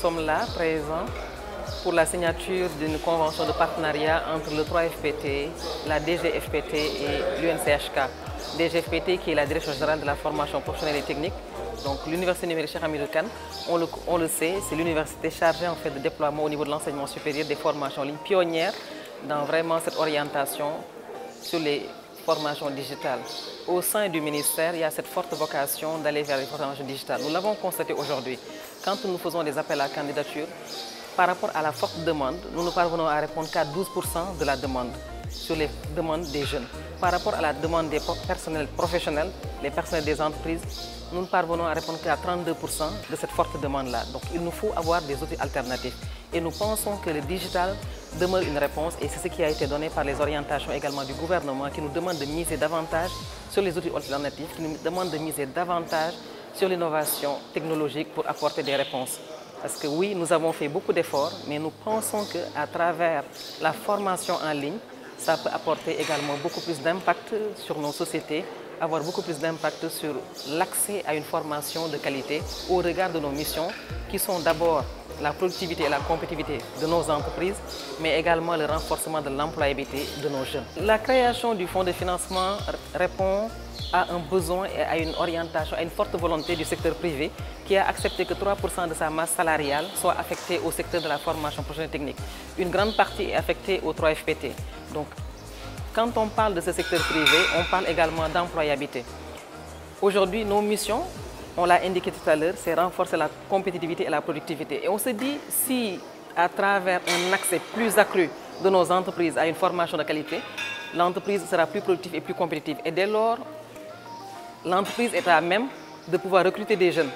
sommes là, présents, pour la signature d'une convention de partenariat entre le 3FPT, la DGFPT et l'UNCHK. DGFPT qui est la Direction générale de la formation professionnelle et technique. Donc l'Université numérique Cheikh Hamidou Kane, on le sait, c'est l'université chargée en fait de déploiement au niveau de l'enseignement supérieur des formations en ligne, pionnière dans vraiment cette orientation sur les formations digitales. Au sein du ministère, il y a cette forte vocation d'aller vers les formations digitales. Nous l'avons constaté aujourd'hui. Quand nous faisons des appels à candidature, par rapport à la forte demande, nous ne parvenons à répondre qu'à 12% de la demande sur les demandes des jeunes. Par rapport à la demande des personnels professionnels, les personnels des entreprises, nous ne parvenons à répondre qu'à 32% de cette forte demande-là. Donc il nous faut avoir des outils alternatifs. Et nous pensons que le digital demeure une réponse et c'est ce qui a été donné par les orientations également du gouvernement qui nous demande de miser davantage sur les outils alternatifs, qui nous demande de miser davantage sur l'innovation technologique pour apporter des réponses. Parce que oui, nous avons fait beaucoup d'efforts, mais nous pensons qu'à travers la formation en ligne, ça peut apporter également beaucoup plus d'impact sur nos sociétés, avoir beaucoup plus d'impact sur l'accès à une formation de qualité au regard de nos missions qui sont d'abord la productivité et la compétitivité de nos entreprises, mais également le renforcement de l'employabilité de nos jeunes. La création du fonds de financement répond à un besoin et à une orientation, à une forte volonté du secteur privé qui a accepté que 3% de sa masse salariale soit affectée au secteur de la formation professionnelle technique. Une grande partie est affectée aux 3FPT. Donc, quand on parle de ce secteur privé, on parle également d'employabilité. Aujourd'hui, nos missions, on l'a indiqué tout à l'heure, c'est renforcer la compétitivité et la productivité. Et on se dit, si à travers un accès plus accru de nos entreprises à une formation de qualité, l'entreprise sera plus productive et plus compétitive. Et dès lors, l'entreprise est à même de pouvoir recruter des jeunes.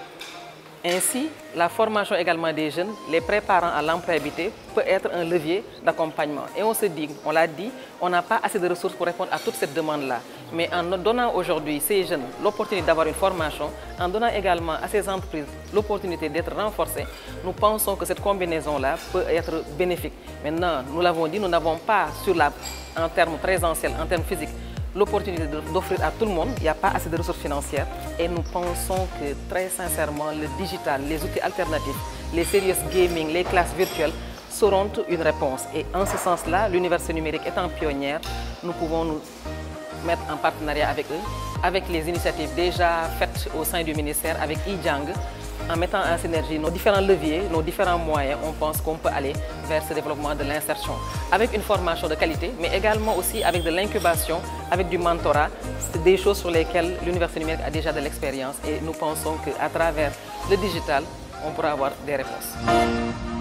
Ainsi, la formation également des jeunes, les préparant à l'employabilité, peut être un levier d'accompagnement. Et on se dit, on l'a dit, on n'a pas assez de ressources pour répondre à toute cette demande-là. Mais en donnant aujourd'hui ces jeunes l'opportunité d'avoir une formation, en donnant également à ces entreprises l'opportunité d'être renforcées, nous pensons que cette combinaison-là peut être bénéfique. Maintenant, nous l'avons dit, nous n'avons pas en termes présentiels, en termes physiques, l'opportunité d'offrir à tout le monde, il n'y a pas assez de ressources financières et nous pensons que très sincèrement le digital, les outils alternatifs, les serious gaming, les classes virtuelles seront une réponse. Et en ce sens-là, l'université numérique étant pionnière, nous pouvons nous mettre en partenariat avec eux, avec les initiatives déjà faites au sein du ministère, avec eJang, en mettant en synergie nos différents leviers, nos différents moyens, on pense qu'on peut aller vers ce développement de l'insertion. Avec une formation de qualité, mais également aussi avec de l'incubation, avec du mentorat. C'est des choses sur lesquelles l'université numérique a déjà de l'expérience et nous pensons qu'à travers le digital, on pourra avoir des réponses.